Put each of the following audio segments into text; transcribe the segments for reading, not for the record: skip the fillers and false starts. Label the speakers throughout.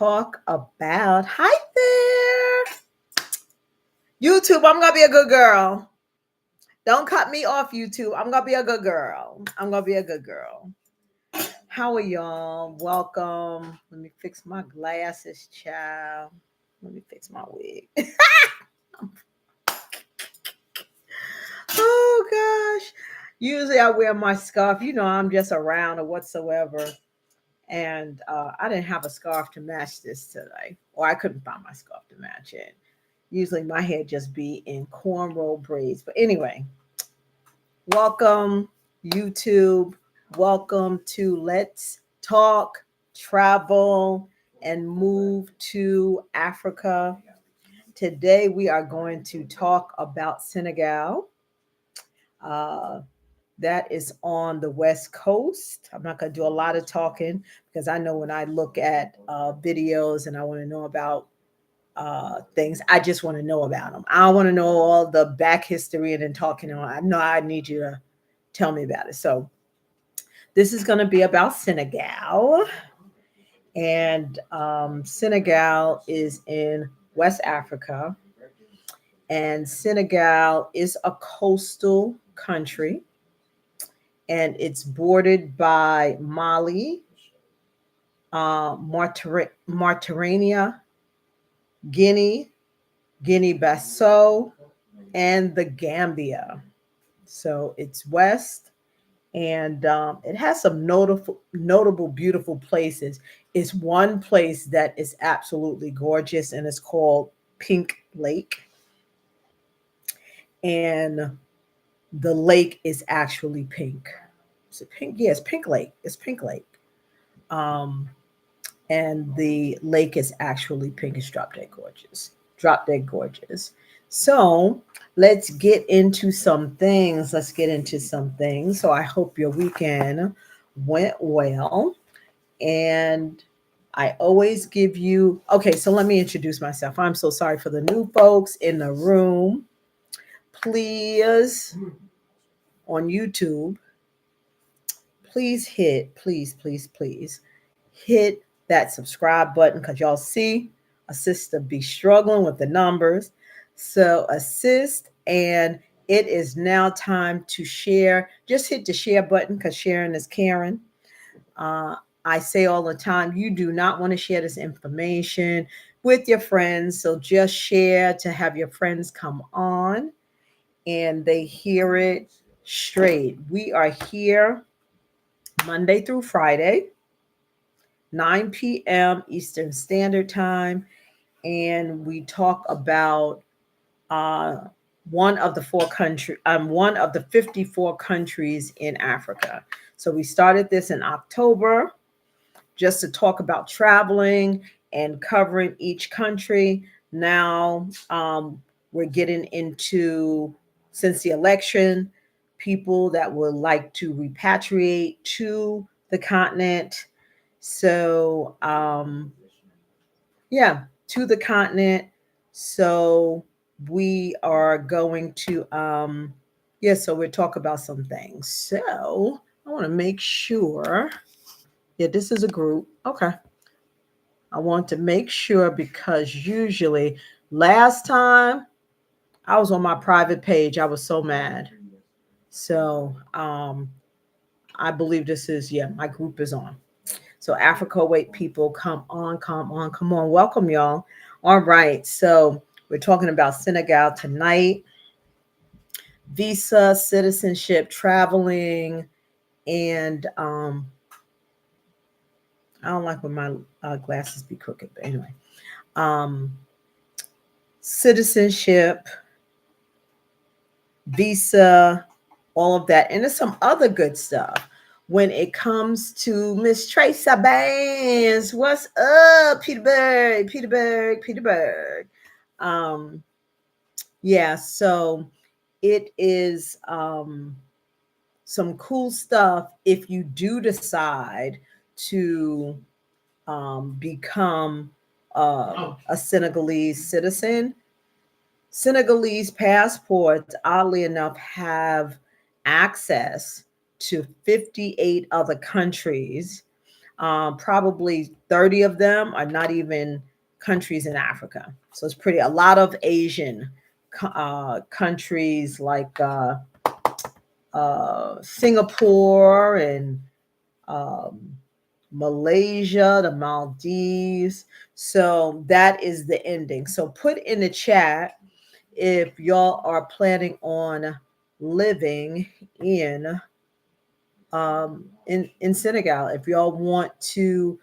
Speaker 1: talk about, hi there, YouTube. I'm going to be a good girl. Don't cut me off, YouTube. I'm going to be a good girl. I'm going to be a good girl. How are y'all? Welcome. Let me fix my glasses, child. Let me fix my wig. Oh, gosh. Usually I wear my scarf. You know, I'm just around or whatsoever. And I didn't have a scarf to match this today. Or I couldn't find my scarf to match it. Usually my hair just be in cornrow braids. But anyway, welcome, YouTube. Welcome to Let's Talk, Travel, and Move to Africa. Today we are going to talk about Senegal. That is on the West Coast. I'm not going to do a lot of talking because I know when I look at videos and I want to know about things, I just want to know about them. I don't want to know all the back history and then talking on. I know I need you to tell me about it. So this is going to be about Senegal. And Senegal is in West Africa. And Senegal is a coastal country. And it's bordered by Mali, Mauritania, Guinea, Guinea-Bissau, and the Gambia. So it's west, and it has some notable, beautiful places. It's one place that is absolutely gorgeous, and it's called Pink Lake. And the lake is actually pink. Is it pink? Yes, Pink Lake. It's Pink Lake. Um, and the lake is actually pink. It's drop dead gorgeous. Drop dead gorgeous. So let's get into some things. So I hope your weekend went well. And I always give you, okay, so let me introduce myself. I'm so sorry for the new folks in the room. Please, on YouTube, please hit that subscribe button because y'all see a sister be struggling with the numbers. So assist, and it is now time to share. Just hit the share button because sharing is caring. I say all the time, you do not want to share this information with your friends. So just share to have your friends come on and they hear it straight. We are here Monday through Friday, 9 p.m. Eastern Standard Time, and we talk about one of the 54 countries in Africa. So we started this in October just to talk about traveling and covering each country. Now we're getting into, since the election, people that would like to repatriate to the continent. So, to the continent. So we are going to, so we'll talk about some things. So I want to make sure, this is a group. Okay. I want to make sure because usually last time I was on my private page, I was so mad. So I believe this is, my group is on. So Africa Wait people, come on. Welcome, y'all. All right. So we're talking about Senegal tonight. Visa, citizenship, traveling, and I don't like when my glasses be crooked, but anyway. Citizenship, visa, all of that. And there's some other good stuff. When it comes to Miss Tracy Bands, what's up, Peterburg? So it is some cool stuff if you do decide to become a Senegalese citizen. Senegalese passports, oddly enough, have access to 58 other countries. Probably 30 of them are not even countries in Africa. So it's pretty, a lot of Asian countries like Singapore and um, Malaysia, the Maldives. So that is the ending. So put in the chat if y'all are planning on living in Senegal. If y'all want to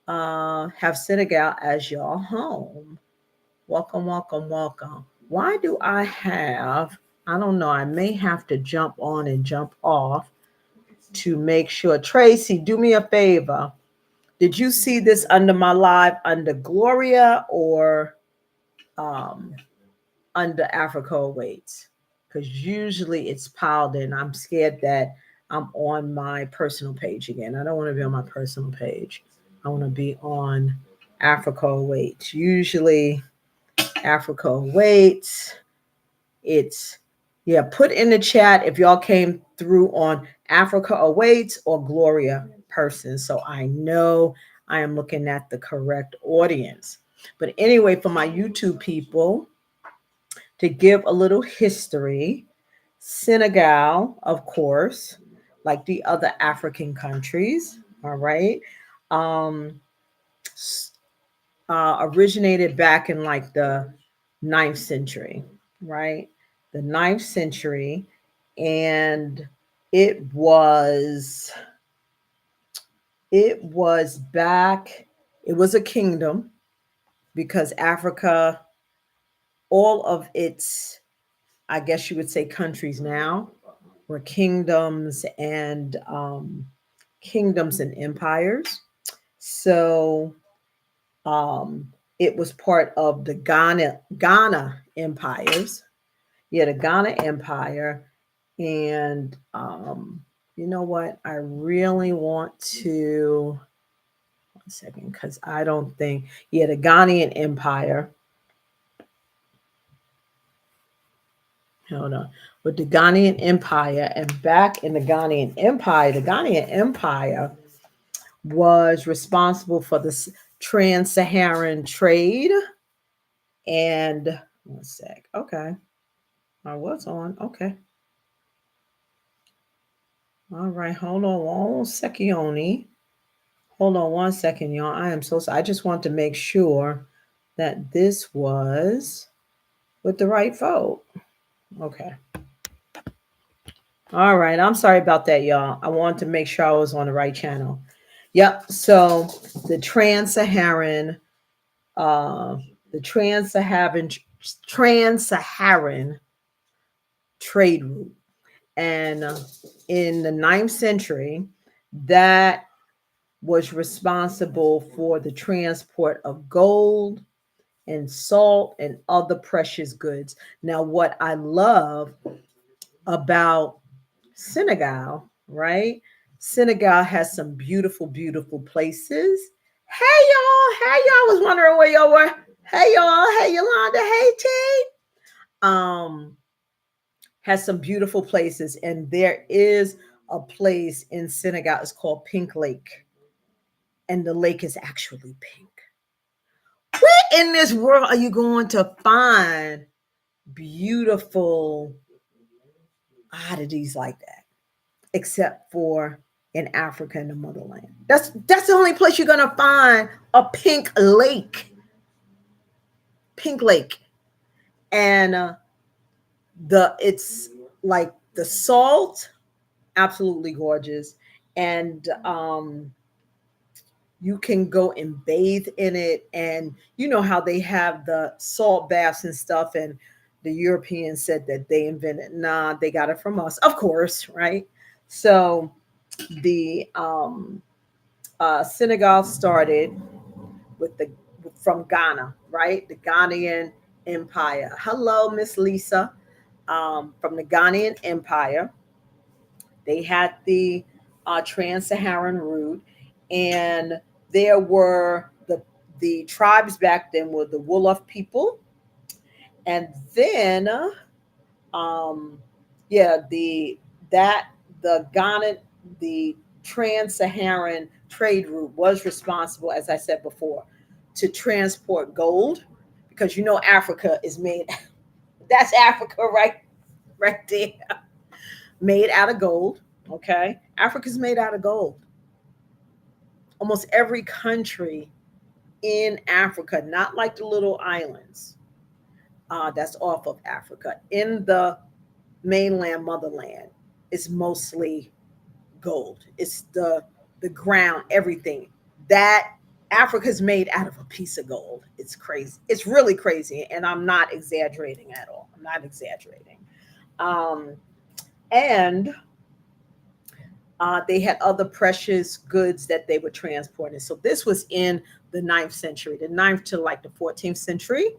Speaker 1: have Senegal as your home, welcome, welcome, welcome. Why do I have? I don't know. I may have to jump on and jump off to make sure. Tracy, do me a favor. Did you see this under my live under Gloria or um, under Africa Awaits? Because usually it's piled in. I'm scared that I'm on my personal page again. I don't want to be on my personal page. I want to be on Africa Awaits. Usually Africa Awaits. It's, yeah, put in the chat if y'all came through on Africa Awaits or Gloria Person. So I know I am looking at the correct audience. But anyway, for my YouTube people, to give a little history, Senegal, of course, like the other African countries, all right, um, originated back in like the ninth century, right? The ninth century. And it was it was back, it was a kingdom because Africa, all of its, I guess you would say, countries now were kingdoms and empires. So it was part of the Ghana empires. Yeah, the Ghana Empire. And you know what? I really want to, one second, because I don't think, yeah, the Ghanaian Empire. Hold on. With the Ghanaian Empire, and back in the Ghanaian Empire was responsible for the trans-Saharan trade. And one sec. Okay. I was on. Okay. All right. Hold on one second. Hold on one second, y'all. I am so sorry. I just want to make sure that this was with the right vote. Okay. All right. I'm sorry about that, y'all. I wanted to make sure I was on the right channel. Yep. So the trans-Saharan, uh, the trans-Saharan trade route, and in the ninth century, that was responsible for the transport of gold and salt and other precious goods. Now, what I love about Senegal, right? Senegal has some beautiful, beautiful places. Hey, y'all. Hey, y'all. Was wondering where y'all were. Hey, y'all. Hey, Yolanda. Hey, T. Um, has some beautiful places, and there is a place in Senegal. It's called Pink Lake, and the lake is actually pink. Where in this world are you going to find beautiful oddities like that, except for in Africa in the motherland? That's the only place you're gonna find a pink lake, and the it's like the salt, absolutely gorgeous, and you can go and bathe in it. And you know how they have the salt baths and stuff, and the Europeans said that they invented, nah, they got it from us, of course, right? So the Senegal started with the from Ghana, right? The Ghanaian Empire. Hello, Miss Lisa. From the Ghanaian Empire, they had the trans-Saharan route, and there were the tribes back then were the Wolof people, and then um, yeah, the Ghana, the trans-Saharan trade route was responsible, as I said before, to transport gold, because Africa is made. That's Africa, right there, made out of gold. Okay, Africa's made out of gold. Almost every country in Africa, not like the little islands that's off of Africa, in the mainland motherland, is mostly gold. It's the ground, everything that Africa's made out of a piece of gold. It's crazy. It's really crazy, and I'm not exaggerating at all. I'm not exaggerating. Um, and they had other precious goods that they were transporting. So this was in the ninth century, the ninth to like the 14th century.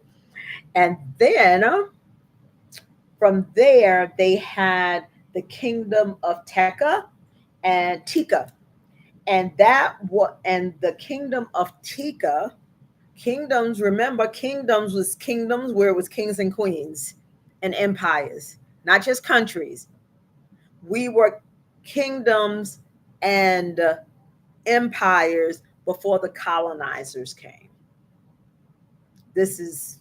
Speaker 1: And then from there, they had the kingdom of Tekka and Tika. And the kingdom of Tika, kingdoms, remember, kingdoms was kingdoms where it was kings and queens and empires, not just countries. We were kingdoms and empires before the colonizers came. This is,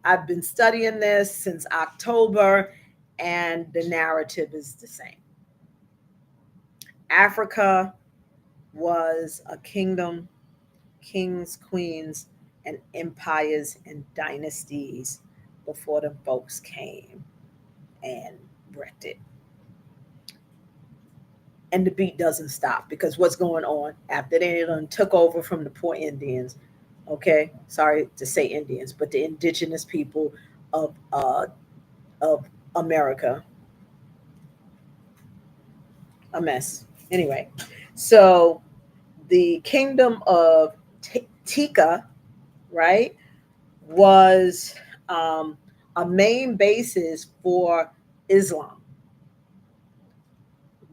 Speaker 1: I've been studying this since October, and the narrative is the same. Africa was a kingdom, kings, queens, and empires and dynasties before the folks came and wrecked it. And the beat doesn't stop, because what's going on after they done took over from the poor Indians? Okay, sorry to say Indians, but the indigenous people of of America, a mess. Anyway, so the kingdom of Tika, right, was um, a main basis for Islam,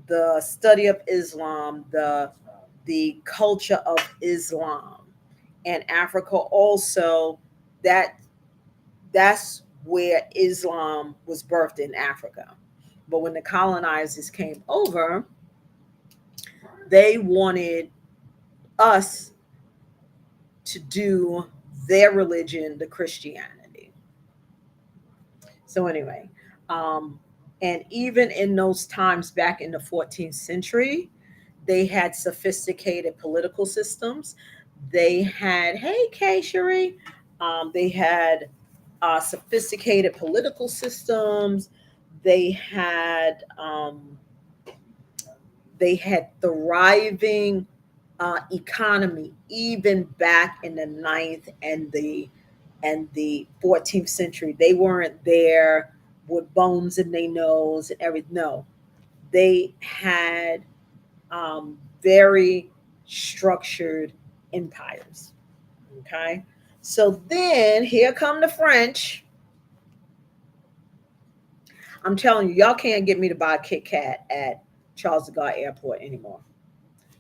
Speaker 1: the study of Islam, the culture of Islam, and Africa also. That that's where Islam was birthed, in Africa. But when the colonizers came over, they wanted us to do their religion, the Christianity. So anyway, um, and even in those times back in the 14th century, they had sophisticated political systems. They had, hey, Kay Cherie, they had sophisticated political systems. They had um, they had thriving economy even back in the ninth and the 14th century. They weren't there with bones in their nose and everything. No, they had very structured empires. Okay, so then here come the French. I'm telling you, y'all can't get me to buy a Kit Kat at Charles de Gaulle Airport anymore.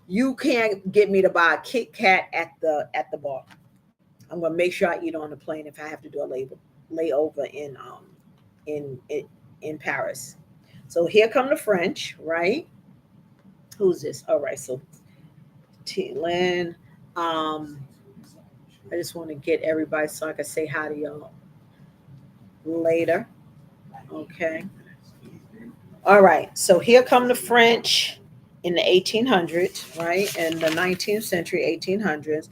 Speaker 1: You can't get me to buy a Kit Kat at the bar. I'm gonna make sure I eat on the plane if I have to do a layover in in in Paris. So here come the French, right? Who's this? All right, so T Lynn. Um, I just want to get everybody so I can say hi to y'all later. Okay. All right. So here come the French in the 1800s, right? In the 19th century, 1800s.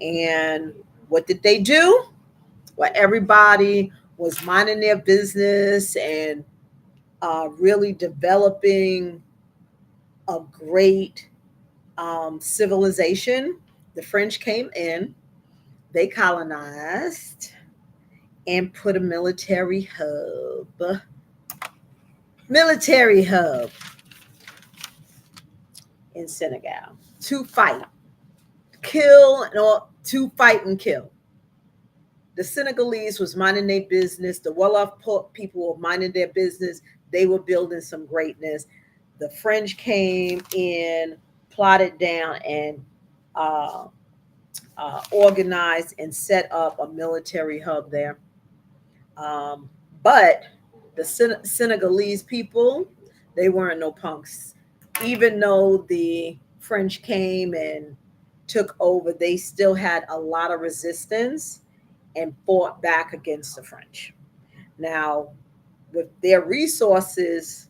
Speaker 1: And what did they do? Well, everybody was minding their business and really developing a great civilization. The French came in, they colonized and put a military hub in Senegal to fight, kill, or to fight and kill. The Senegalese was minding their business. The well-off people were minding their business. They were building some greatness. The French came in, plotted down, and uh, organized and set up a military hub there. Um, but the Senegalese people, they weren't no punks. Even though the French came and took over, they still had a lot of resistance and fought back against the French. Now, with their resources,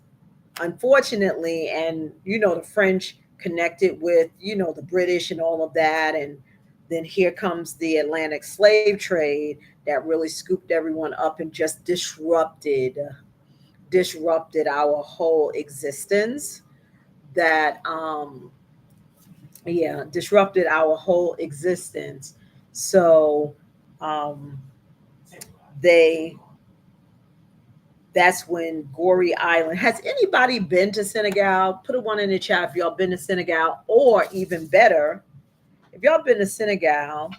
Speaker 1: unfortunately, and the French connected with the British and all of that, and then here comes the Atlantic slave trade that really scooped everyone up and just disrupted our whole existence. That Yeah, disrupted our whole existence. So um they that's when Gory Island. Has anybody been to Senegal? Put a one in the chat if y'all been to Senegal, or even better, if y'all been to Senegal.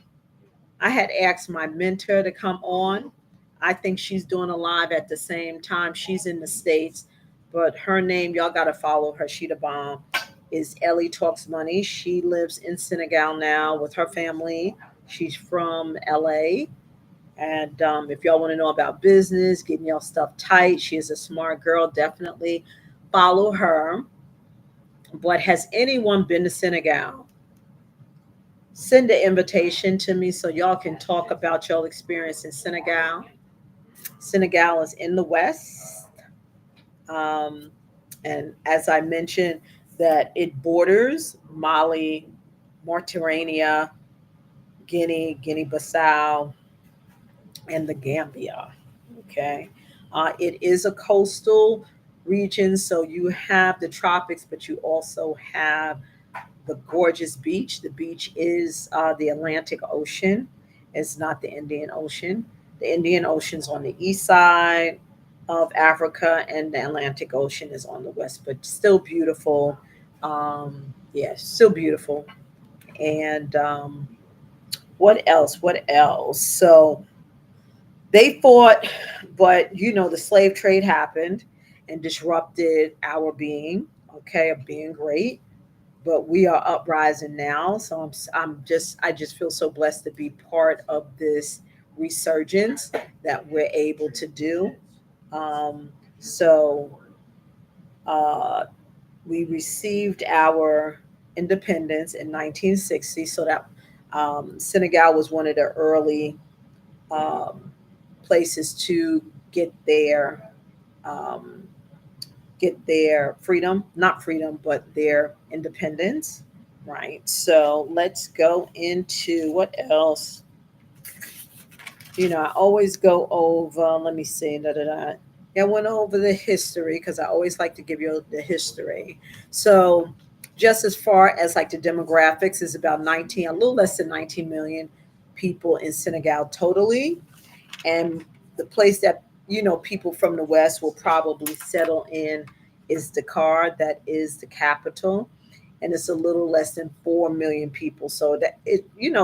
Speaker 1: I had asked my mentor to come on. I think she's doing a live at the same time. She's in the States, but her name, y'all got to follow her. She the bomb. Is Ellie Talks Money. She lives in Senegal now with her family. She's from LA. And if y'all want to know about business, getting y'all stuff tight, she is a smart girl. Definitely follow her. But has anyone been to Senegal? Send an invitation to me so y'all can talk about your experience in Senegal. Senegal is in the west. Um, and as I mentioned, that it borders Mali, Mauritania, Guinea-Bissau, and the Gambia. Okay. It is a coastal region, so you have the tropics, but you also have the gorgeous beach. The beach is the Atlantic Ocean. It's not the Indian Ocean. The Indian Ocean's on the east side of Africa, and the Atlantic Ocean is on the west, but still beautiful. Yeah, still beautiful. And what else? What else? So they fought, but the slave trade happened and disrupted our being, okay, of being great. But we are uprising now, so I just feel so blessed to be part of this resurgence that we're able to do. Um, so uh, we received our independence in 1960, so that Senegal was one of the early um, places to get their um, freedom, not freedom, but their independence. Right. So let's go into what else. I always go over. Let me see. Da, da, da. Yeah, I went over the history because I always like to give you the history. So, just as far as like the demographics, is about 19, a little less than 19 million people in Senegal totally. And the place that people from the west will probably settle in is Dakar. That is the capital, and it's a little less than 4 million people. So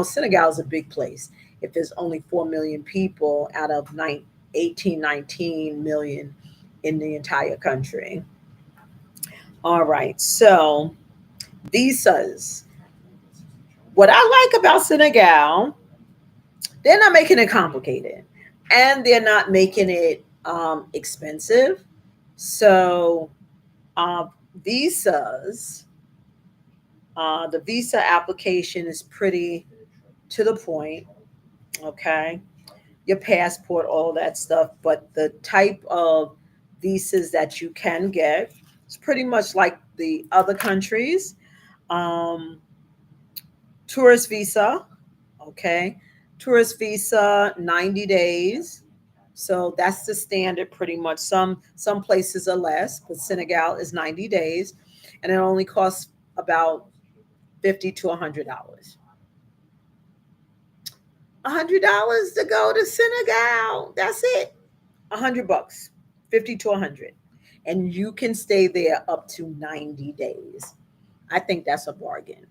Speaker 1: Senegal is a big place. If there's only 4 million people out of 19 million in the entire country. All right, so visas. What I like about Senegal, they're not making it complicated, and they're not making it expensive. So uh, visas, the visa application is pretty to the point. Okay, your passport, all that stuff, but the type of visas that you can get is pretty much like the other countries. Um, Tourist visa, okay, tourist visa, 90 days. So that's the standard pretty much. Some places are less, but Senegal is 90 days, and it only costs about 50 to $100. $100 to go to Senegal. That's it. $100, 50 to 100, and you can stay there up to 90 days. I think that's a bargain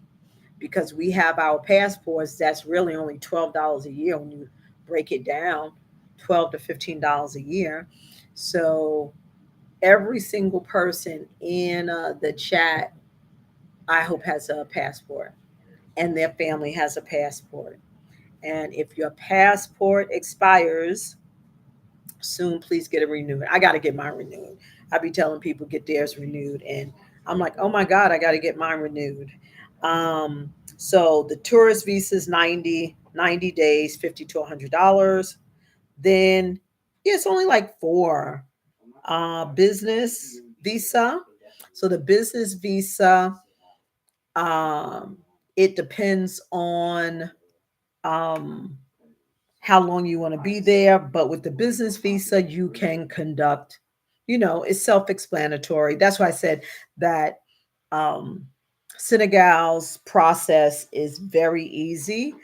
Speaker 1: because we have our passports that's really only $12 a year when you break it down, $12 to $15 a year. So every single person in the chat, I hope, has a passport, and their family has a passport. And if your passport expires soon, please get it renewed. I got to get mine renewed. I be telling people get theirs renewed, and I'm like, oh my god, I got to get mine renewed. So the tourist visa is 90 days, 50 to $100. Then yeah, it's only like four. Business visa. So the business visa, um, it depends on um, how long you want to be there. But with the business visa, you can conduct, it's self explanatory. That's why I said that um, Senegal's process is very easy.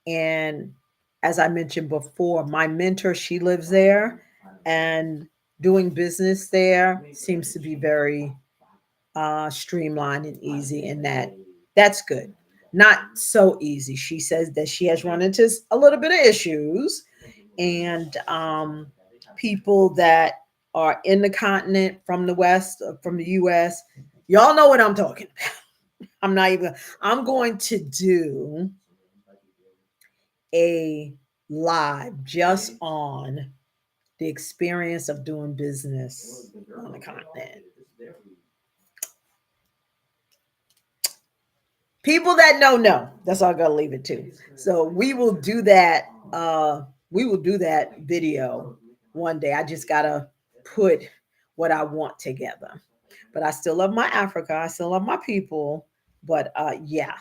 Speaker 1: And as I mentioned before, my mentor, she lives there, and doing business there seems to be very streamlined and easy, and that's good. Not so easy. She says that she has run into a little bit of issues, and people that are in the continent from the West, from the US, y'all know what I'm talking about. I'm not even, I'm going to do a live just on the experience of doing business on the continent. People that know. That's all I gotta leave it to. So we will do that. We will do that video one day. I just gotta put what I want together. But I still love my Africa. I still love my people. But yeah,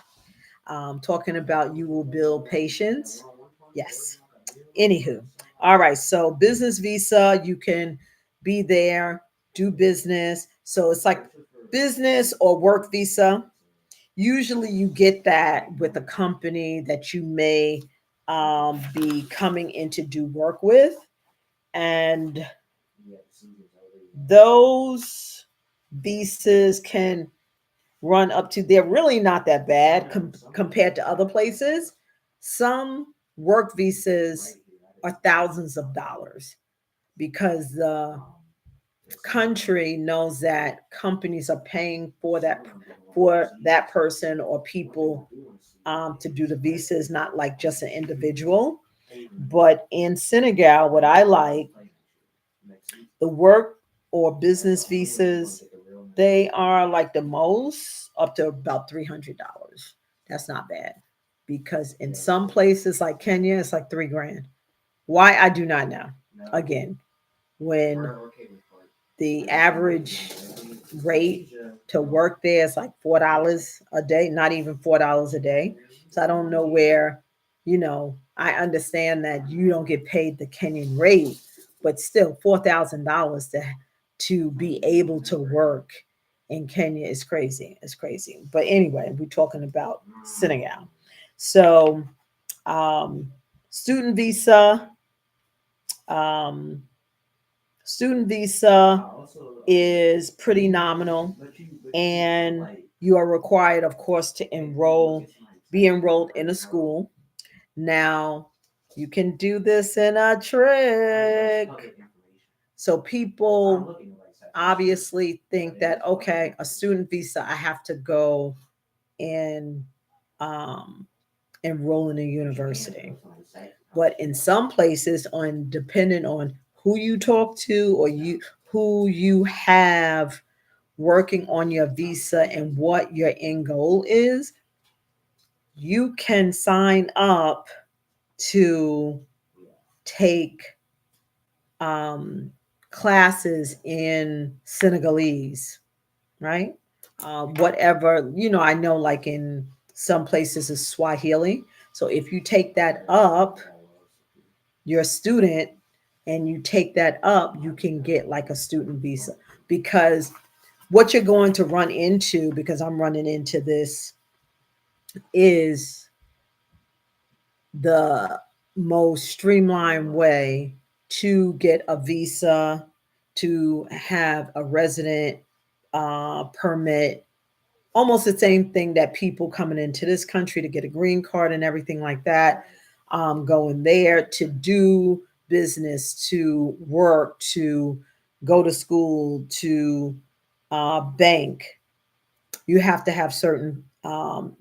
Speaker 1: talking about you will build patience. Yes. Anywho, all right. So business visa, you can be there, do business. So it's like business or work visa. Usually you get that with a company that you may be coming in to do work with. And those visas can run up to, they're really not that bad compared to other places. Some work visas are thousands of dollars because the country knows that companies are paying for that person or people to do the visas, not like just an individual. But in Senegal, what I like, the work or business visas, they are like the most up to about $300. That's not bad because in some places like Kenya, it's like 3 grand. Why, I do not know. Again, when the average rate to work there is like $4 a day, not even $4 a day. So I don't know where, I understand that you don't get paid the Kenyan rate, but still $4,000 to be able to work in Kenya is crazy. It's crazy. But anyway, we're talking about Senegal. So um, student visa, um, student visa is pretty nominal, and you are required, of course, to be enrolled in a school. Now, you can do this in a trick. So people obviously think that, okay, a student visa, I have to go and um, enroll in a university. But in some places, on depending on who you talk to or who you have working on your visa and what your end goal is, you can sign up to take um, classes in Senegalese, right? Whatever, I know like in some places is Swahili. So if you take that up, you're a student and you take that up, you can get like a student visa. Because what you're going to run into, because I'm running into this, is the most streamlined way to get a visa, to have a resident permit, almost the same thing that people coming into this country to get a green card and everything like that, going there to do business, to work, to go to school, to bank. You have to have certain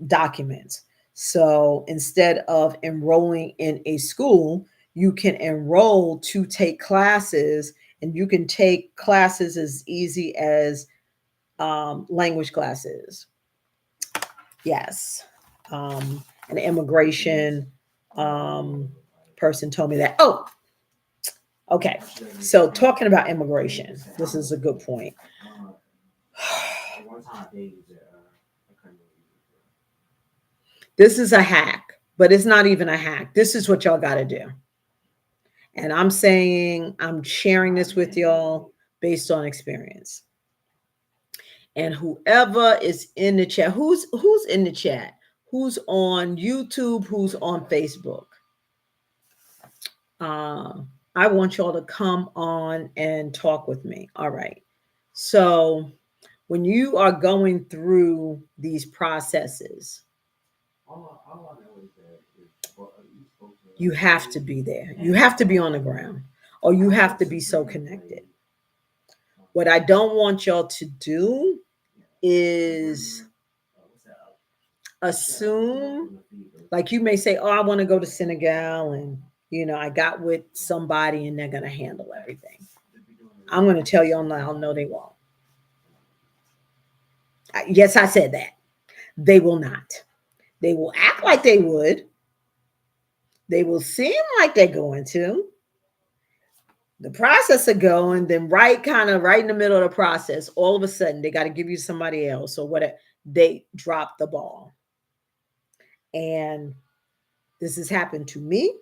Speaker 1: documents. So instead of enrolling in a school, you can enroll to take classes, and you can take classes as easy as language classes. Yes. An immigration person told me that. Oh, okay. So talking about immigration, this is a good point. This is a hack, but it's not even a hack. This is what y'all got to do. And I'm sharing this with y'all based on experience. And whoever is in the chat, who's in the chat, who's on YouTube, who's on Facebook, I want y'all to come on and talk with me. All right. So when you are going through these processes, you have to be there. You have to be on the ground, or you have to be so connected. What I don't want y'all to do is assume, like you may say, oh, I want to go to Senegal and, I got with somebody and they're going to handle everything. I'm going to tell y'all now, no, they won't. Yes, I said that. They will not. They will act like they would. They will seem like they're going to. The process of going, then right in the middle of the process, all of a sudden they got to give you somebody else or whatever. They drop the ball. And this has happened to me.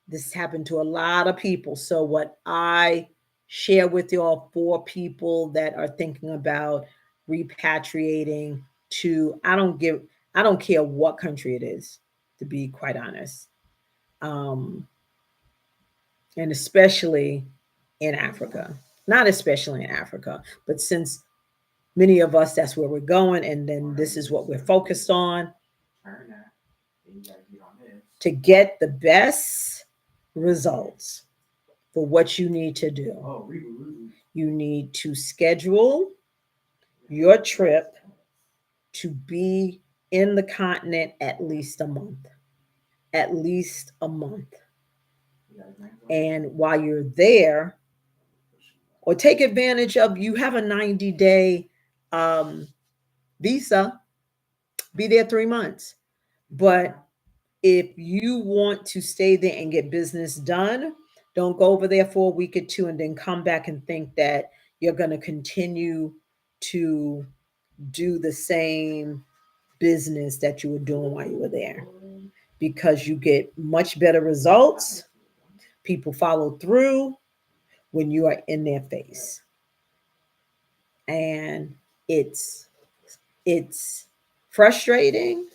Speaker 1: This has happened to a lot of people. So what I share with y'all for people that are thinking about repatriating to, I don't care what country it is, to be quite honest. And especially in Africa, not especially in Africa, but since many of us, that's where we're going. And then this is what we're focused on. To get the best results for what you need to do, you need to schedule your trip to be in the continent at least a month. At least a month. And while you're there, or take advantage of, you have a 90-day visa, be there 3 months. But if you want to stay there and get business done, don't go over there for a week or two and then come back and think that you're going to continue to do the same business that you were doing while you were there, because you get much better results. People follow through when you are in their face. And it's frustrating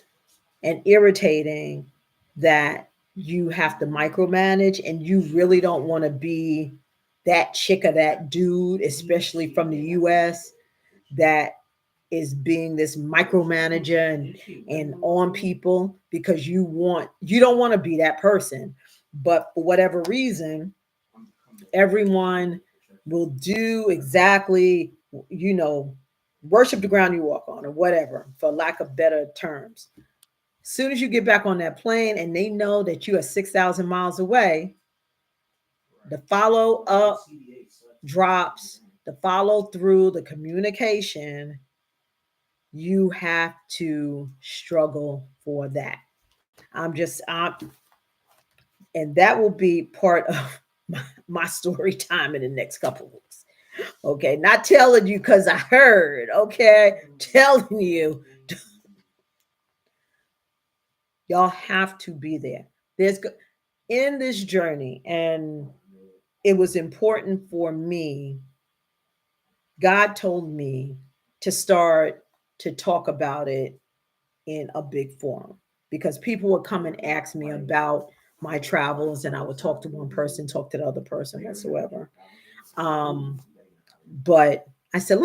Speaker 1: and irritating that you have to micromanage, and you really don't want to be that chick or that dude, especially from the US, that is being this micromanager and on people, because you don't want to be that person. But for whatever reason, everyone will do exactly, worship the ground you walk on, or whatever, for lack of better terms. As soon as you get back on that plane and they know that you are 6,000 miles away, the follow up drops, the follow through, the communication, you have to struggle for that. And that will be part of my story time in the next couple of weeks. Okay, not telling you because I heard, okay, telling you, y'all have to be there. There's in this journey, and it was important for me. God told me to start to talk about it in a big forum, because people would come and ask me about my travels, and I would talk to one person, talk to the other person, whatsoever. But I said,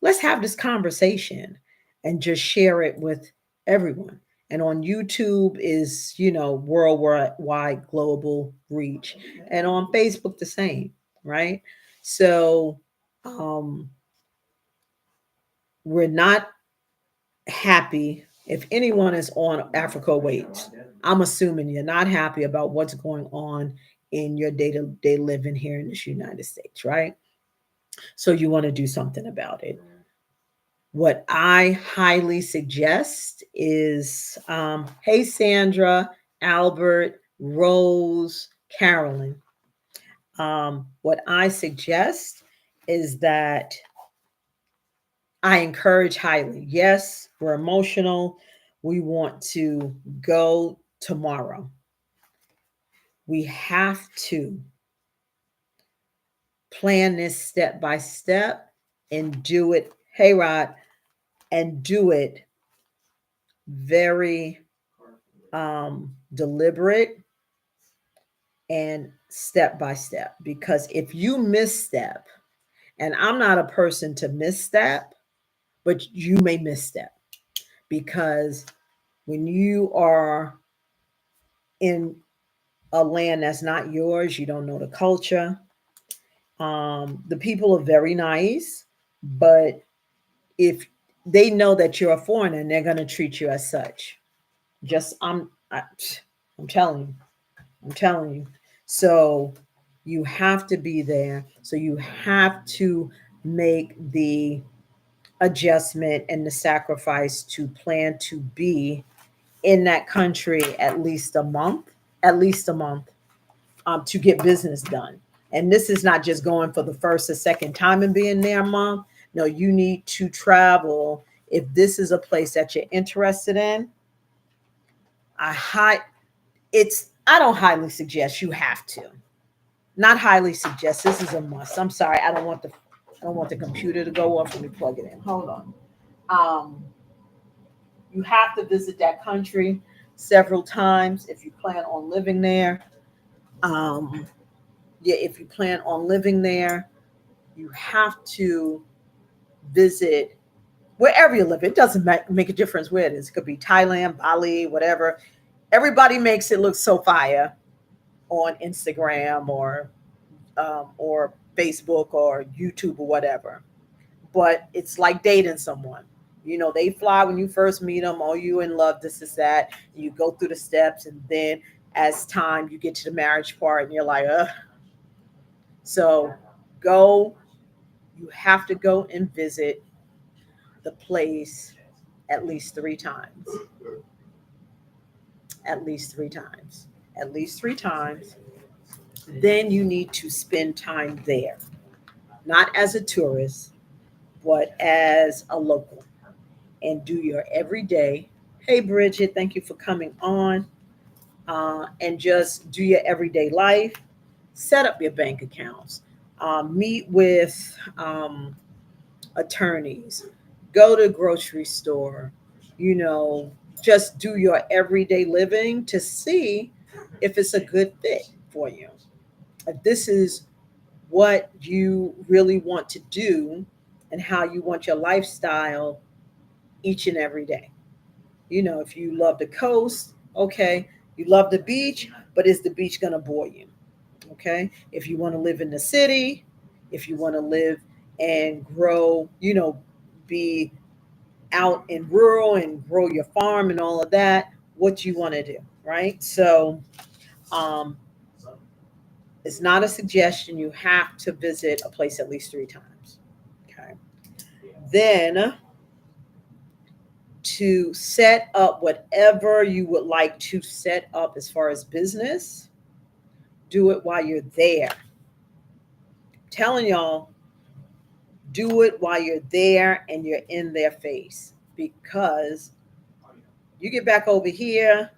Speaker 1: let's have this conversation and just share it with everyone. And on YouTube is, worldwide global reach. And on Facebook, the same, right? So we're not happy. If anyone is on Africa Waits, I'm assuming you're not happy about what's going on in your day-to-day living here in this United States, right? So you want to do something about it. What I highly suggest is, hey, Sandra, Albert, Rose, Carolyn. What I suggest is that I encourage highly. Yes, we're emotional. We want to go tomorrow. We have to plan this step by step and do it. Hey, Rod, and do it very deliberate and step by step. Because if you misstep, and I'm not a person to misstep, but you may misstep because when you are in a land that's not yours, you don't know the culture. The people are very nice, but if they know that you're a foreigner, and they're going to treat you as such. Just I'm telling you, I'm telling you. So you have to be there. So you have to make the adjustment and the sacrifice to plan to be in that country at least a month, at least a month, to get business done. And this is not just going for the first or second time and being there a month. No, you need to travel. If this is a place that you're interested in, I high it's I don't highly suggest, you have to. Not highly suggest. This is a must. I'm sorry. I don't want the computer to go off. Let me plug it in. Hold on. Um, you have to visit that country several times if you plan on living there. Um, yeah, if you plan on living there, you have to visit wherever you live. It doesn't make a difference where it is. It could be Thailand, Bali, whatever. Everybody makes it look so fire on Instagram or Facebook or YouTube or whatever. But it's like dating someone. You know, they fly when you first meet them. Oh, you in love? This is that. You go through the steps, and then as time you get to the marriage part, and you're like, ugh. So go. You have to go and visit the place at least 3 times. At least 3 times. At least 3 times. Then you need to spend time there, not as a tourist, but as a local, and do your everyday. Hey, Bridget, thank you for coming on. And just do your everyday life. Set up your bank accounts. Meet with attorneys. Go to grocery store. You know, just do your everyday living to see if it's a good fit for you. If this is what you really want to do and how you want your lifestyle each and every day. You know, if you love the coast, okay, you love the beach, but is the beach going to bore you? Okay. If you want to live in the city, if you want to live and grow, be out in rural and grow your farm and all of that, what you want to do, right? So, um, it's not a suggestion. You have to visit a place at least 3 times. Okay. Then to set up whatever you would like to set up as far as business, do it while you're there. I'm telling y'all, do it while you're there and you're in their face, because you get back over here,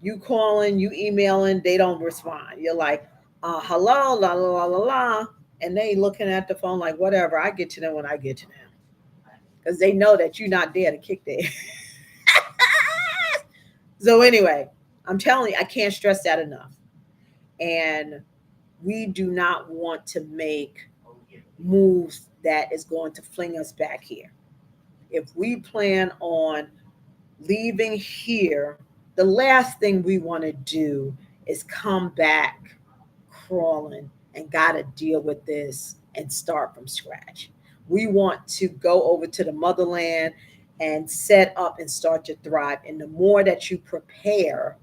Speaker 1: you calling, you emailing, they don't respond. You're like, hello, la la la la la. And they looking at the phone like, whatever, I get to them when I get to them. Because they know that you're not there to kick their. So anyway, I'm telling you, I can't stress that enough. And we do not want to make moves that is going to fling us back here. If we plan on leaving here, the last thing we want to do is come back crawling and got to deal with this and start from scratch. We want to go over to the motherland and set up and start to thrive. And the more that you prepare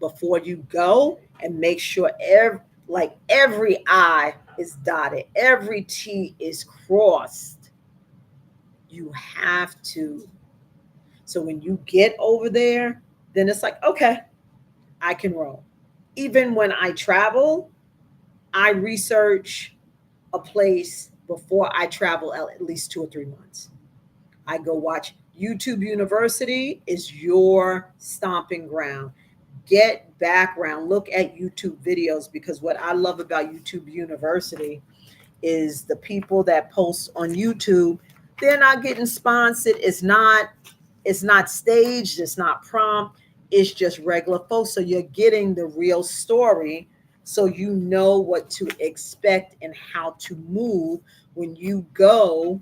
Speaker 1: before you go, and make sure every I is dotted, every T is crossed, You have to. So when you get over there, then it's like, okay, I can roll. Even when I travel, I research a place before I travel at least 2 or 3 months. I go watch YouTube University is your stomping ground. Get background, look at YouTube videos, because what I love about YouTube University is the people that post on YouTube, they're not getting sponsored. It's not staged, it's not prompt, it's just regular folks. So you're getting the real story. So you know what to expect and how to move when you go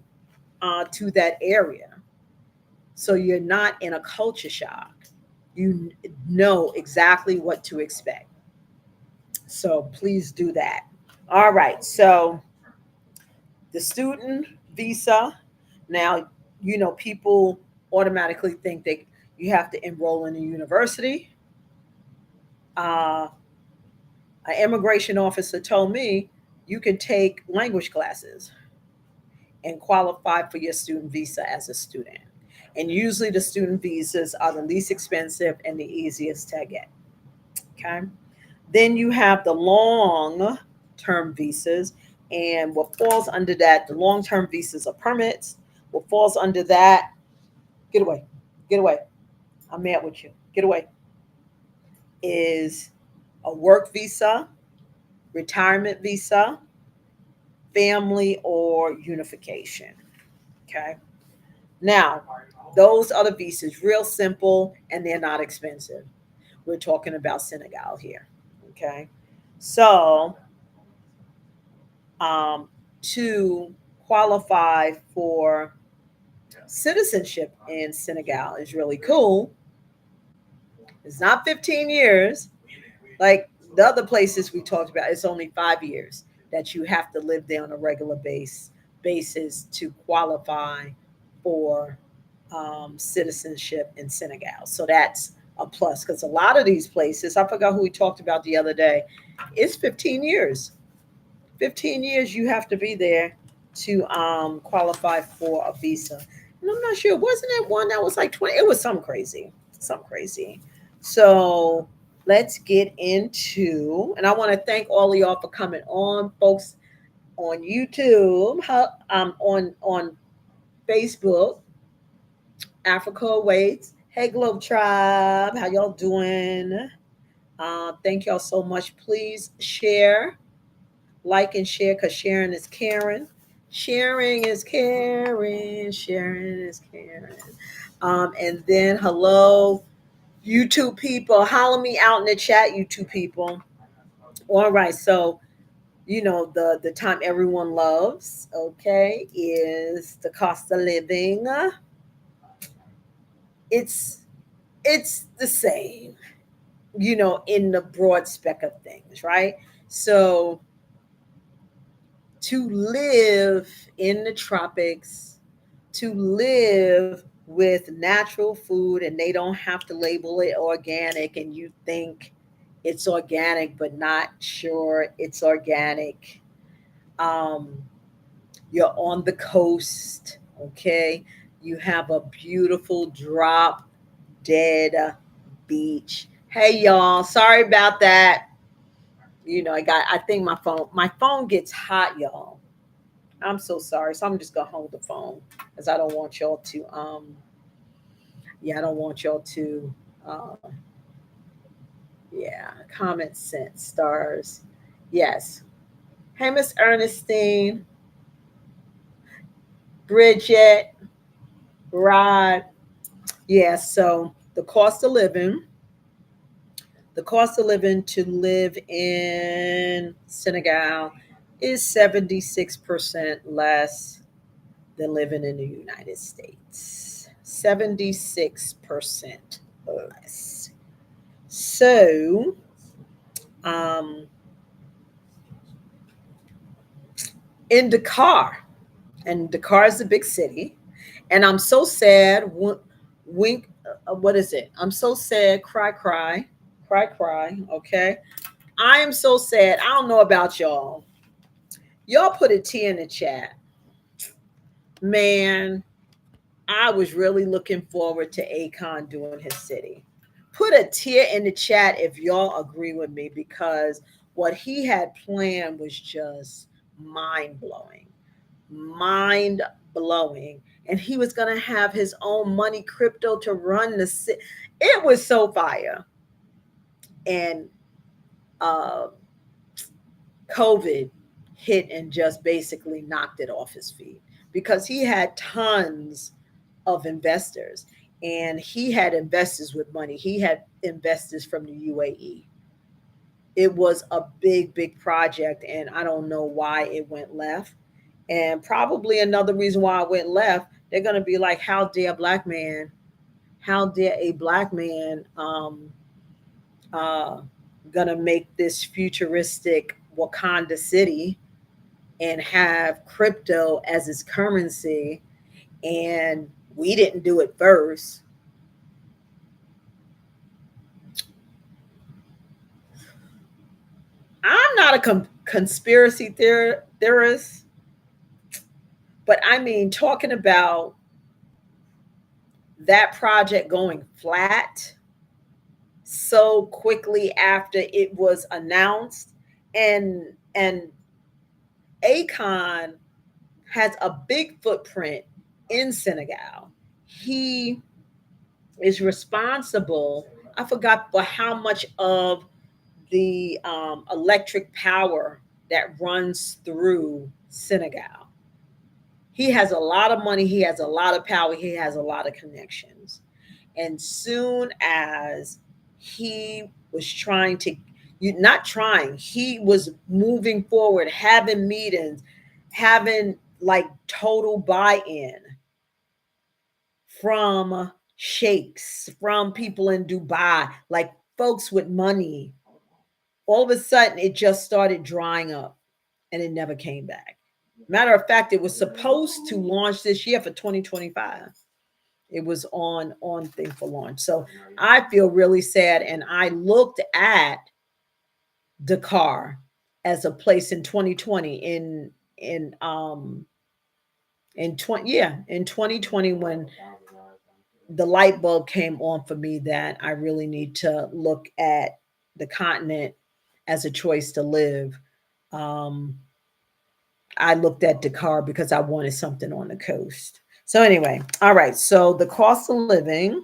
Speaker 1: to that area. So you're not in a culture shock. You know exactly what to expect. So please do that. All right. So the student visa. Now, people automatically think that you have to enroll in a university. Uh, an immigration officer told me you can take language classes and qualify for your student visa as a student. And usually the student visas are the least expensive and the easiest to get. Okay. Then you have the long term visas. And what falls under that, the long term visas are permits. What falls under that, get away, get away. I'm mad with you. Get away. Is a work visa, retirement visa, family, or unification. Okay. Now, those other visas, real simple and they're not expensive. We're talking about Senegal here. Okay. So, um, to qualify for citizenship in Senegal is really cool. It's not 15 years like the other places we talked about. It's only 5 years that you have to live there on a regular basis to qualify for citizenship in Senegal. So that's a plus, because a lot of these places, I forgot who we talked about the other day, it's 15 years. 15 years you have to be there to qualify for a visa. And I'm not sure, wasn't it one that was like 20? It was some crazy, some crazy. So let's get into, and I want to thank all of y'all for coming on, folks on YouTube, on Facebook, Africa Awaits. Hey, Globe Tribe, how y'all doing? Thank y'all so much. Please share, like, and share, because sharing is caring. Sharing is caring. Sharing is caring. And then, hello, YouTube people. Holler me out in the chat, YouTube people. All right. So, the time everyone loves, okay, is the cost of living. It's it's the same, in the broad spec of things, right? So to live in the tropics, to live with natural food, and they don't have to label it organic, and you think it's organic but not sure it's organic. Um, you're on the coast, okay? You have a beautiful drop dead beach. Hey y'all, sorry about that. I think my phone gets hot, y'all. I'm so sorry. So I'm just gonna hold the phone because I don't want y'all to yeah, I don't want y'all to yeah, comment sent stars. Yes. Hey Miss Ernestine, Bridget, Rod. Yeah, so the cost of living to live in Senegal is 76% less than living in the United States. 76% less. So, um, in Dakar, and Dakar is a big city, and I'm so sad. Wink, what is it? I'm so sad. Cry, cry, cry, cry. Okay, I am so sad. I don't know about y'all. Y'all put a T in the chat, man. I was really looking forward to Akon doing his city. Put a tear in the chat if y'all agree with me, because what he had planned was just mind blowing. Mind blowing. And he was going to have his own money crypto to run the city. It was so fire. And uh, COVID hit and just basically knocked it off his feet, because he had tons of investors, and he had investors with money. He had investors from the UAE. It was a big, big project, and I don't know why it went left. And probably another reason why it went left, they're going to be like, how dare a black man, how dare a black man uh, gonna make this futuristic Wakanda city and have crypto as its currency, and we didn't do it first. I'm not a conspiracy theorist, but I mean, talking about that project going flat so quickly after it was announced, and Akon has a big footprint in Senegal. He is responsible, I forgot for how much of the electric power that runs through Senegal. He has a lot of money, he has a lot of power, he has a lot of connections. And soon as he was trying to, not trying, he was moving forward, having meetings, having like total buy in from sheikhs, from people in Dubai, like folks with money. All of a sudden, it just started drying up and it never came back. Matter of fact, it was supposed to launch this year for 2025. It was on thing for launch. So I feel really sad. And I looked at Dakar as a place in 2020 in 20, yeah, in 2020, when the light bulb came on for me that I really need to look at the continent as a choice to live. Um, I looked at Dakar because I wanted something on the coast. So anyway, all right. So the cost of living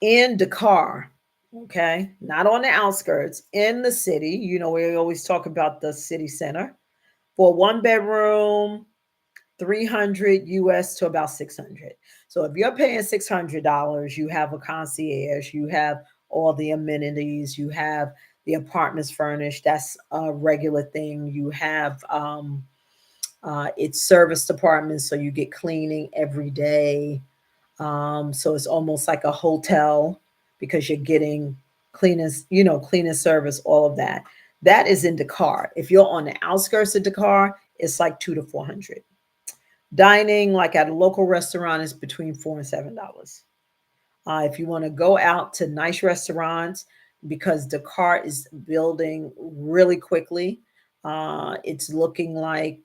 Speaker 1: in Dakar, okay, not on the outskirts, in the city. You know, we always talk about the city center for one bedroom, 300 US to about 600. So if you're paying $600, you have a concierge, you have all the amenities, you have the apartments furnished. That's a regular thing. You have it's service departments, so you get cleaning every day. So it's almost like a hotel because you're getting cleaners, cleaning service, all of that. That is in Dakar. If you're on the outskirts of Dakar, it's like 2 to 400. Dining, like at a local restaurant, is between $4 and $7. If you want to go out to nice restaurants, because Dakar is building really quickly, it's looking like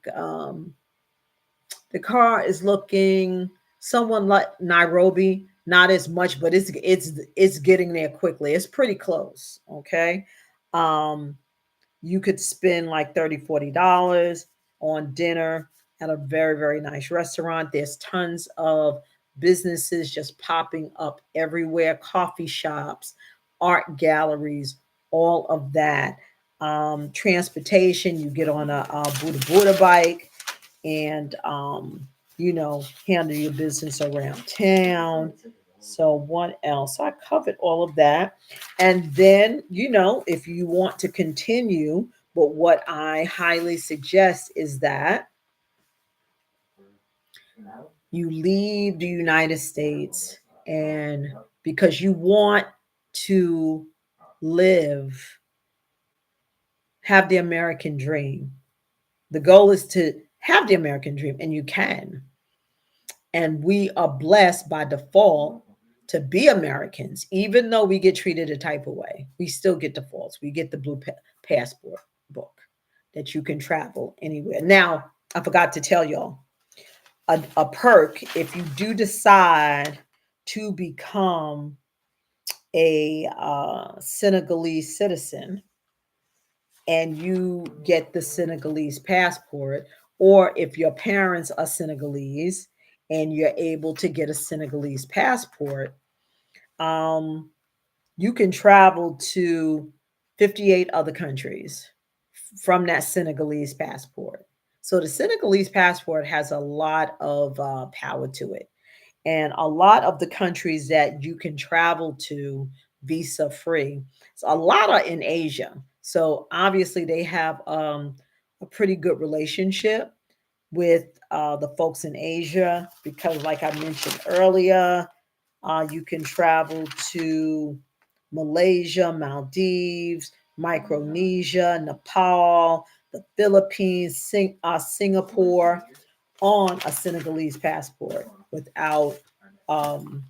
Speaker 1: Dakar is looking someone like Nairobi, not as much, but it's getting there quickly. It's pretty close. Okay. Um, you could spend like $30, $40 on dinner at a very, very nice restaurant. There's tons of businesses just popping up everywhere, coffee shops, art galleries, all of that. Transportation, you get on a Buddha Buddha bike and, handle your business around town. So, what else? I covered all of that. And then, if you want to continue, but what I highly suggest is that you leave the United States, and because you want to live, have the American dream. The goal is to have the American dream, and you can. And we are blessed by default to be Americans, even though we get treated a type of way. We still get defaults. We get the blue passport book that you can travel anywhere. Now, I forgot to tell y'all, a perk if you do decide to become a Senegalese citizen and you get the Senegalese passport, or if your parents are Senegalese and you're able to get a Senegalese passport, um, you can travel to 58 other countries from that Senegalese passport. So the Senegalese passport has a lot of power to it. And a lot of the countries that you can travel to visa free, so a lot are in Asia. So obviously they have a pretty good relationship with the folks in Asia because, like I mentioned earlier, you can travel to Malaysia, Maldives, Micronesia, Nepal, the Philippines, Singapore on a Senegalese passport um,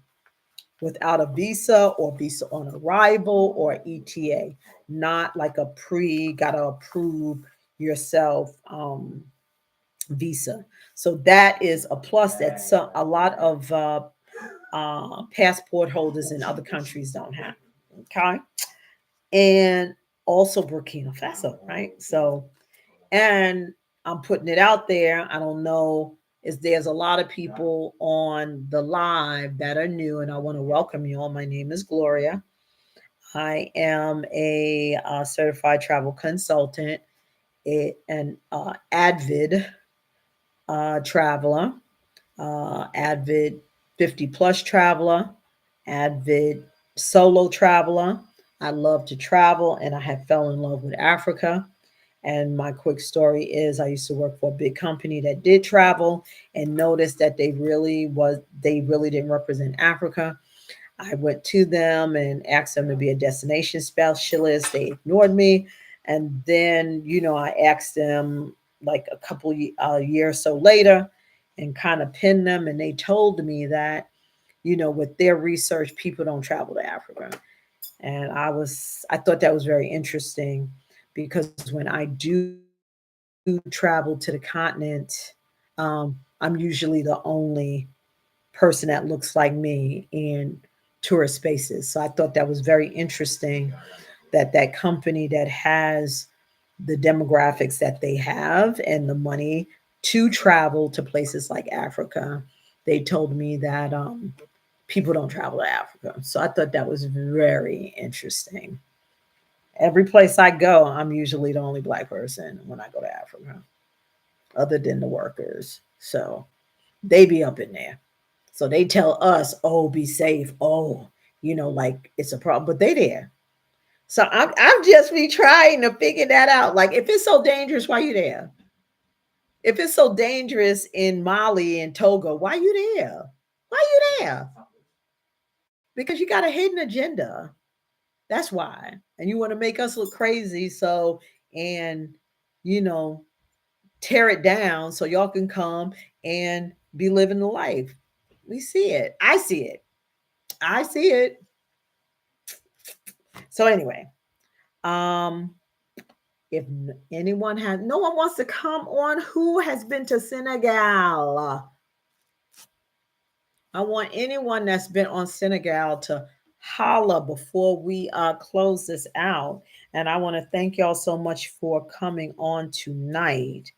Speaker 1: without a visa or visa on arrival or ETA, not like a pre gotta approve yourself visa. So that is a plus that a lot of passport holders in other countries don't have. Okay, and also Burkina Faso, right? So, and I'm putting it out there. I don't know. Is there's a lot of people on the live that are new, and I want to welcome you all. My name is Gloria. I am a certified travel consultant, an avid traveler, avid 50 plus traveler, avid solo traveler. I love to travel, and I have fell in love with Africa. And my quick story is I used to work for a big company that did travel and noticed that they really didn't represent Africa. I went to them and asked them to be a destination specialist. They ignored me. And then, I asked them like a couple years so later and kind of pinned them. And they told me that, with their research, people don't travel to Africa. And I thought that was very interesting because when I do travel to the continent, I'm usually the only person that looks like me in tourist spaces. So I thought that was very interesting that that company that has the demographics that they have and the money to travel to places like Africa, they told me that people don't travel to Africa. So I thought that was very interesting. Every place I go, I'm usually the only black person when I go to Africa, other than the workers. So they be up in there. So they tell us, oh, be safe. Oh, like it's a problem, but they there. So I'm just be trying to figure that out. Like if it's so dangerous, why you there? If it's so dangerous in Mali and Togo, why you there? Why you there? Because you got a hidden agenda. That's why. And you want to make us look crazy. So, and, you know, tear it down so y'all can come and be living the life. We see it. I see it. I see it. So anyway, um, if anyone has, no one wants to come on who has been to Senegal. I want anyone that's been on Senegal to holla before we close this out. And I want to thank y'all so much for coming on tonight.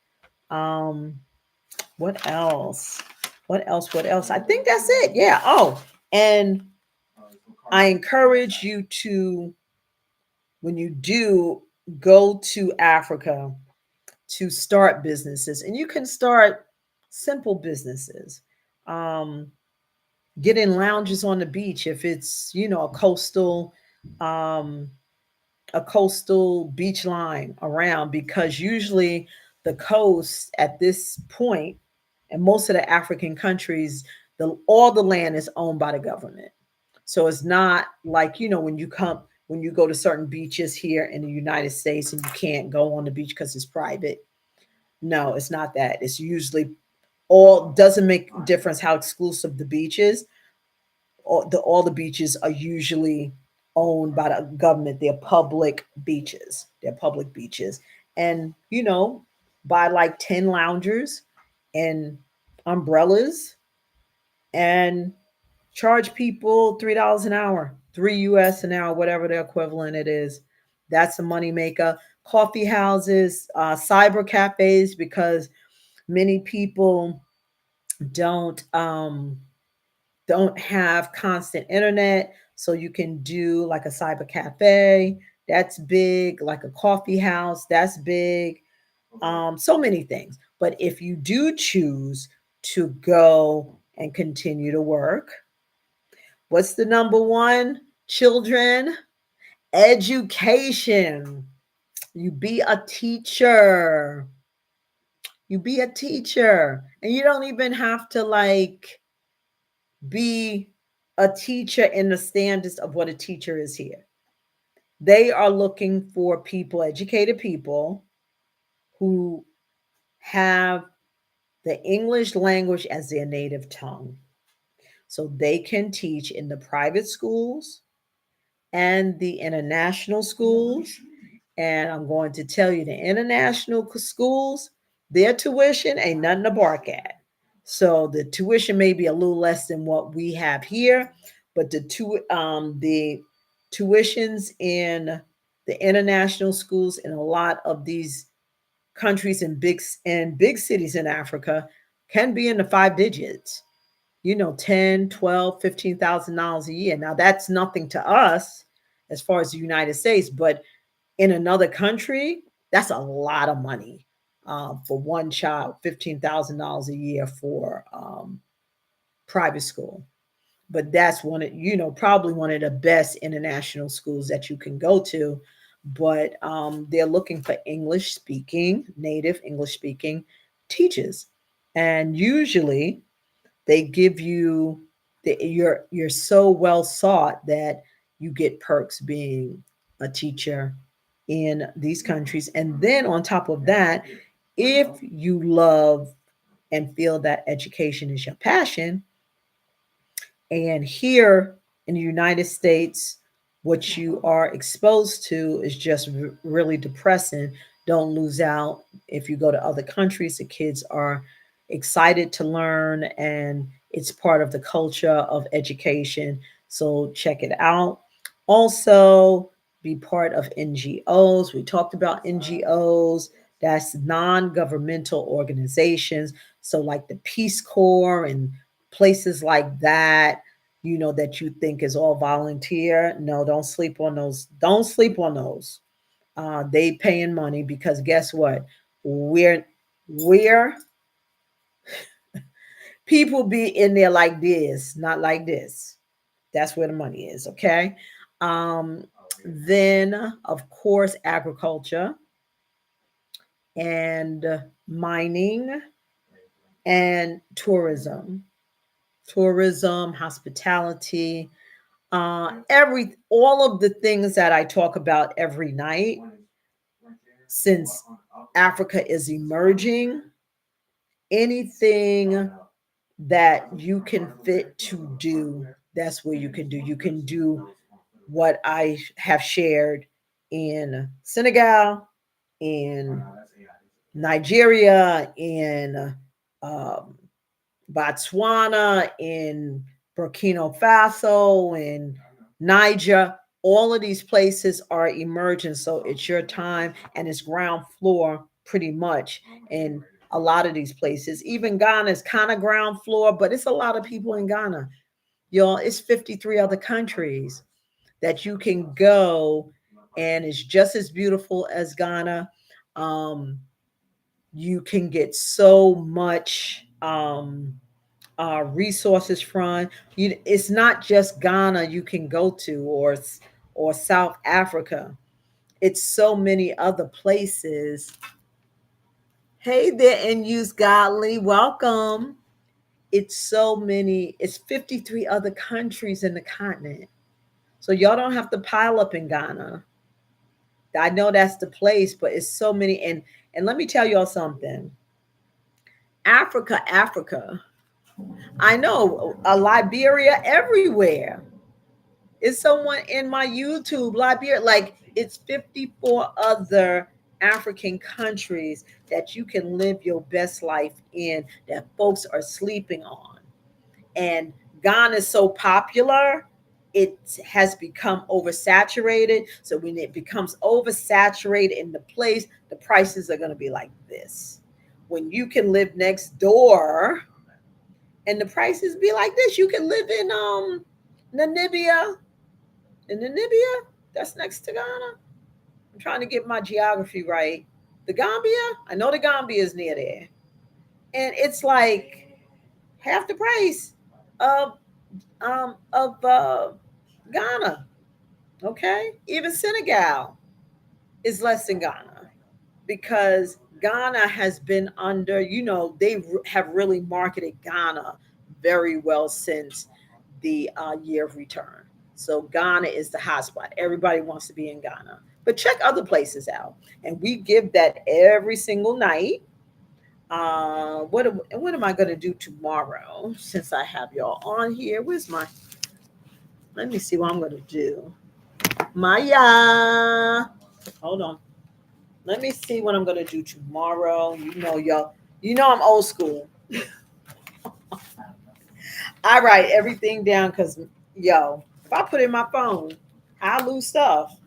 Speaker 1: Um, what else? What else? What else? I think that's it. Yeah. Oh, and I encourage you to, when you do go to Africa, to start businesses. And you can start simple businesses. Um, get in lounges on the beach if it's, um, a coastal beach line around, because usually the coast at this point in most of the African countries, all the land is owned by the government. So it's not like, when you go to certain beaches here in the United States and you can't go on the beach because it's private. No, it's not that. It's usually all doesn't make difference how exclusive the beach is. All the beaches are usually owned by the government. They're public beaches. They're public beaches, and by like 10 loungers and umbrellas and charge people $3 an hour, 3 US an hour, whatever the equivalent it is. That's a money maker. Coffee houses, cyber cafes, because many people don't um, don't have constant internet, so you can do like a cyber cafe. That's big. Like a coffee house, that's big. So many things. But if you do choose to go and continue to work, what's the number one? Children, education. You be a teacher. You be a teacher. And you don't even have to like be a teacher in the standards of what a teacher is here. They are looking for people, educated people who have the English language as their native tongue. So they can teach in the private schools and the international schools. And I'm going to tell you the international schools, their tuition ain't nothing to bark at. So the tuition may be a little less than what we have here, but the tuitions in the international schools in a lot of these countries and big cities in Africa can be in the five digits. 10, 12, $15,000 a year. Now that's nothing to us as far as the United States, but in another country, that's a lot of money for one child, $15,000 a year for private school. But that's probably one of the best international schools that you can go to. But they're looking for English speaking, native English speaking teachers. And usually they give you you're so well sought that you get perks being a teacher in these countries. And then on top of that, if you love and feel that education is your passion, and here in the United States, what you are exposed to is just really depressing. Don't lose out. If you go to other countries, the kids are excited to learn, and it's part of the culture of education. So check it out. Also, be part of NGOs. We talked about NGOs. That's non governmental organizations. So, like the Peace Corps and places like that, that you think is all volunteer. No, don't sleep on those. Don't sleep on those. They paying money, because guess what? We're people be in there like this, not like this. That's where the money is. Okay. Um, then of course agriculture and mining and tourism, hospitality, all of the things that I talk about every night. Since Africa is emerging, anything that you can fit to do, that's where you can do. You can do what I have shared in Senegal, in Nigeria, in um, Botswana, in Burkina Faso, in Niger. All of these places are emerging. So it's your time, and it's ground floor pretty much in a lot of these places. Even Ghana is kind of ground floor, but it's a lot of people in Ghana. Y'all, it's 53 other countries that you can go, and it's just as beautiful as Ghana. Um, you can get so much resources from. It's not just Ghana you can go to, or South Africa. It's so many other places. Hey there, and use godly. Welcome. It's so many. It's 53 other countries in the continent. So y'all don't have to pile up in Ghana. I know that's the place, but it's so many. And let me tell y'all something. Africa. I know a Liberia everywhere. Is someone in my YouTube Liberia? Like it's 54 other African countries that you can live your best life in that folks are sleeping on. And Ghana is so popular, it has become oversaturated. So when it becomes oversaturated in the place, the prices are going to be like this. When you can live next door and the prices be like this, you can live in Namibia. In Namibia, that's next to Ghana. I'm trying to get my geography right. The Gambia, I know the Gambia is near there, and it's like half the price of Ghana. Okay, even Senegal is less than Ghana because Ghana has been under. They have really marketed Ghana very well since the year of return. So Ghana is the hotspot. Everybody wants to be in Ghana, but check other places out, and we give that every single night. What am I going to do tomorrow since I have y'all on here? Where's my? Let me see what I'm going to do. Maya, hold on. Let me see what I'm going to do tomorrow. Y'all. I'm old school. I write everything down because, if I put in my phone, I lose stuff.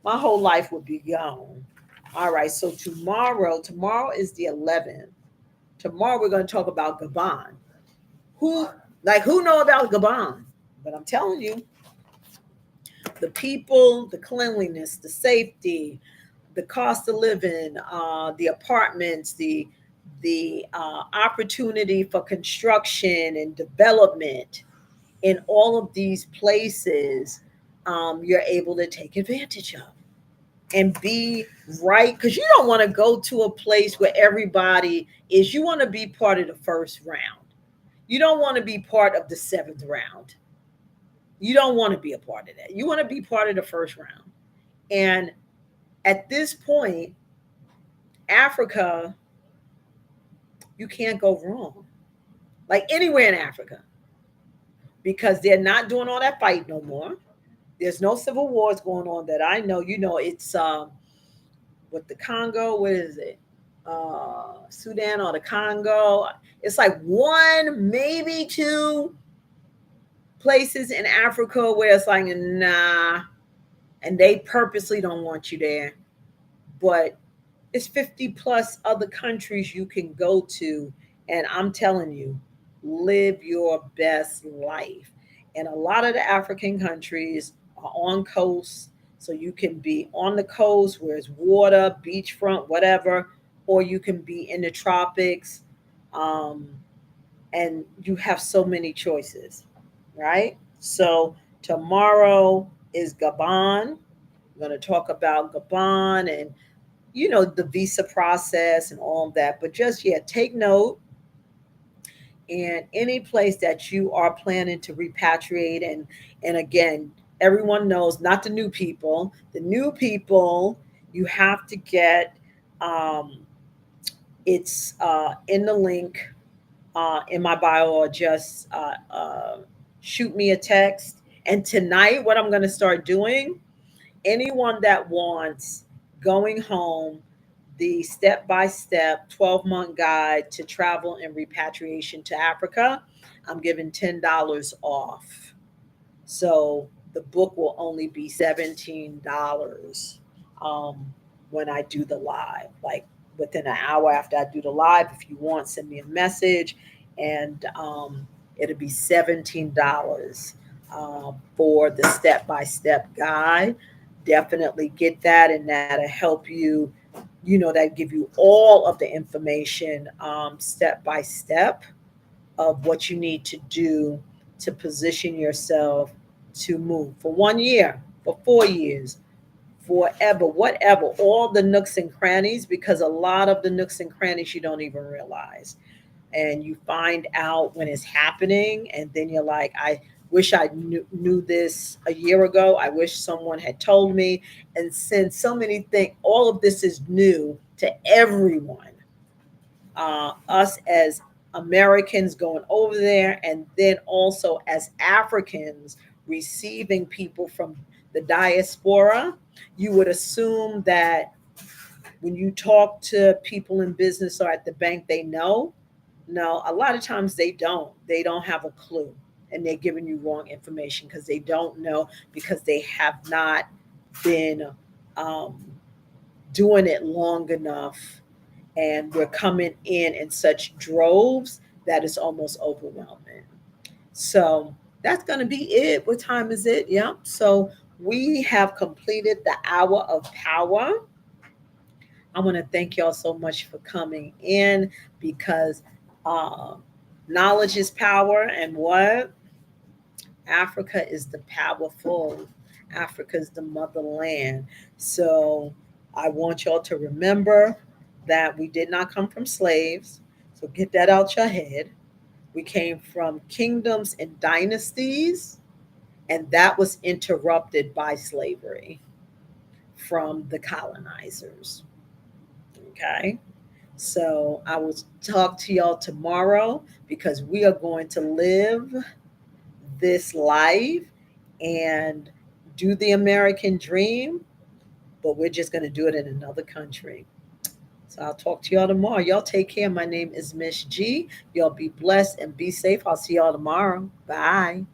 Speaker 1: My whole life would be gone. All right. So tomorrow is the 11th. Tomorrow we're going to talk about Gabon. Who who know about Gabon? But I'm telling you, the people, the cleanliness, the safety, the cost of living, the apartments, the opportunity for construction and development in all of these places, you're able to take advantage of and be right because you don't want to go to a place where everybody is. You want to be part of the first round. You don't want to be part of the seventh round. You don't want to be a part of that. You want to be part of the first round. And at this point, Africa, you can't go wrong. Like anywhere in Africa, because they're not doing all that fight no more. There's no civil wars going on that I know. It's with the Congo. What is it? Sudan or the Congo? It's like one, maybe two places in Africa where it's like nah, and they purposely don't want you there. But it's 50 plus other countries you can go to, and I'm telling you, live your best life. And a lot of the African countries are on coast, so you can be on the coast where it's water, beachfront, whatever, or you can be in the tropics. um, and you have so many choices, right? So tomorrow is Gabon. We're going to talk about Gabon and the visa process and all of that. But just, yeah, take note. And any place that you are planning to repatriate, and again, everyone knows, not the new people. The new people, you have to get, um, it's in the link in my bio, or just shoot me a text. And tonight, what I'm going to start doing, anyone that wants going home, the step by step 12-month guide to travel and repatriation to Africa, I'm giving $10 off. So the book will only be $17 um, when I do the live. Like within an hour after I do the live, if you want, send me a message, and it'll be $17 for the step by step guide. Definitely get that, and that'll help you. That give you all of the information step by step of what you need to do to position yourself to move for 1 year, for 4 years, forever, whatever, all the nooks and crannies, because a lot of the nooks and crannies you don't even realize. And you find out when it's happening, and then you're like, I wish I knew this a year ago. I wish someone had told me. And since so many things, all of this is new to everyone, us as Americans going over there, and then also as Africans receiving people from the diaspora, you would assume that when you talk to people in business or at the bank, they know. No, a lot of times they don't. They don't have a clue, and they're giving you wrong information because they don't know, because they have not been um, doing it long enough, and we're coming in such droves that it's almost overwhelming. So that's going to be it. What time is it? Yeah. So we have completed the hour of power. I want to thank y'all so much for coming in, because uh, knowledge is power. And what? Africa is the powerful. Africa is the motherland. So I want y'all to remember that we did not come from slaves. So get that out your head. We came from kingdoms and dynasties, and that was interrupted by slavery from the colonizers. Okay. So I will talk to y'all tomorrow, because we are going to live this life and do the American dream, but we're just going to do it in another country. So I'll talk to y'all tomorrow. Y'all take care. My name is Miss G. Y'all be blessed and be safe. I'll see y'all tomorrow. Bye.